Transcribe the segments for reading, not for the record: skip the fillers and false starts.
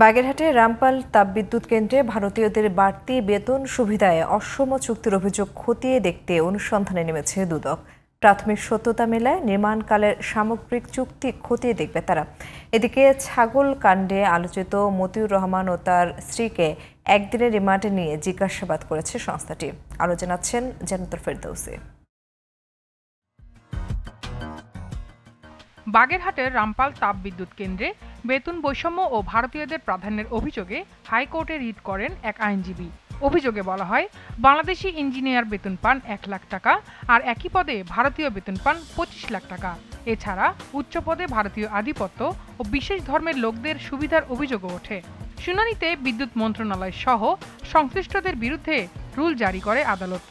বাগেরহাটে রামপাল তাপবিদ্যুৎ কেন্দ্রে ভারতীয়দের বাড়তি বেতন সুবিধায় অসম চুক্তির অভিযোগ খতিয়ে দেখতে অনুসন্ধানে নেমেছে দুদক। প্রাথমিক সত্যতা মেলায় নির্মাণকালের সামগ্রিক চুক্তি খতিয়ে দেখবে তারা। এদিকে ছাগল কাণ্ডে আলোচিত মতিউর রহমান ও তার স্ত্রীকে একদিনের রিমান্ডে নিয়ে জিজ্ঞাসাবাদ করেছে সংস্থাটি। আরও জানাচ্ছেন জান্নাতুল ফেরদৌসী। বাগেরহাটের রামপাল তাপবিদ্যুৎ কেন্দ্রে বেতন বৈষম্য ও ভারতীয়দের প্রাধান্যের অভিযোগে হাইকোর্টে রিট করেন এক আইনজীবী। অভিযোগে বলা হয়, বাংলাদেশি ইঞ্জিনিয়ার বেতন পান 1 লাখ টাকা আর একই পদে ভারতীয় বেতন পান 25 লাখ টাকা। এছাড়া উচ্চ পদে ভারতীয় আধিপত্য ও বিশেষ ধর্মের লোকদের সুবিধার অভিযোগও ওঠে। শুনানিতে বিদ্যুৎ মন্ত্রণালয় সহ সংশ্লিষ্টদের বিরুদ্ধে রুল জারি করে আদালত।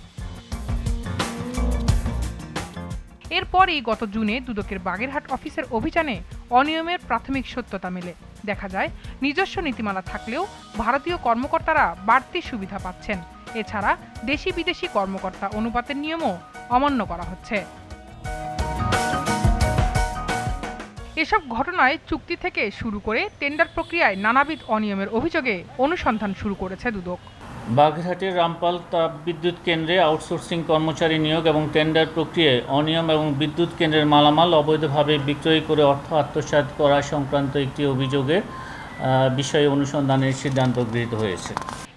এরপরই গত জুনে দুদকের বাগেরহাট অফিসের অভিযানে অনিয়মের প্রাথমিক সত্যতা মেলে। দেখা যায়, নিজস্ব নীতিমালা থাকলেও ভারতীয় কর্মকর্তারা বাড়তি সুবিধা পাচ্ছেন। এছাড়া দেশি বিদেশি কর্মকর্তা অনুপাতের নিয়মও অমান্য করা হচ্ছে। এসব ঘটনায় চুক্তি থেকে শুরু করে টেন্ডার প্রক্রিয়ায় নানাবিধ অনিয়মের অভিযোগে অনুসন্ধান শুরু করেছে দুদক। বাগেরহাটের রামপাল তাপবিদ্যুৎ কেন্দ্রে আউটসোর্সিং কর্মচারী নিয়োগ এবং টেন্ডার প্রক্রিয়ায় অনিয়ম এবং বিদ্যুৎ কেন্দ্রের মালামাল অবৈধভাবে বিক্রয় করে অর্থ আত্মসাৎ করা সংক্রান্ত একটি অভিযোগের বিষয়ে অনুসন্ধানের সিদ্ধান্ত গৃহীত হয়েছে।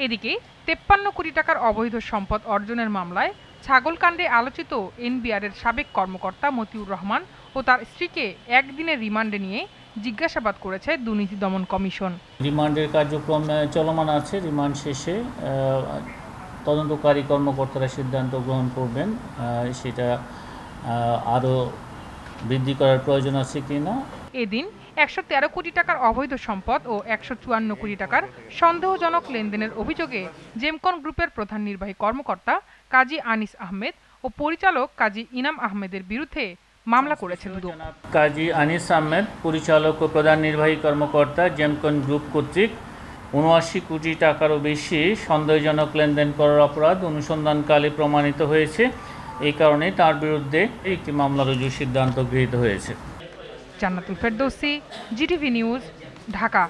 এদিকে 53 কোটি টাকার অবৈধ সম্পদ অর্জনের মামলায় ছাগলকাণ্ডে আলোচিত এনবিআরের সাবেক কর্মকর্তা মতিউর রহমান ও তার স্ত্রীকে একদিনের রিমান্ডে নিয়ে জিজ্ঞাসাবাদ করেছে দুর্নীতি দমন কমিশন। রিমান্ডের কার্যক্রম চলমান আছে। রিমান্ড শেষে তদন্তকারী কর্মকর্তারা সিদ্ধান্ত গ্রহণ করবেন সেটা আরও বৃদ্ধি করার প্রয়োজন আছে কিনা। এদিন 113 কোটি টাকার অবৈধ সম্পদ ও 154 কোটি টাকার সন্দেহজনক লেনদেনের অভিযোগে জেমকন গ্রুপের প্রধান নির্বাহী কর্মকর্তা কাজী আনিস আহমেদ ও পরিচালক কাজী ইনাম আহমেদের বিরুদ্ধে মামলা করেছে দুদক। কাজী আনিস আহমেদ, পরিচালক ও প্রধান নির্বাহী কর্মকর্তা, জেমকন গ্রুপ কর্তৃক 79 কোটি টাকারও বেশি সন্দেহজনক লেনদেন করার অপরাধ অনুসন্ধানকালে প্রমাণিত হয়েছে। এই কারণে তার বিরুদ্ধে একটি মামলা রুজুর সিদ্ধান্ত গৃহীত হয়েছে। জান্নাতুল ফেরদৌসী, জিটিভি নিউজ, ঢাকা।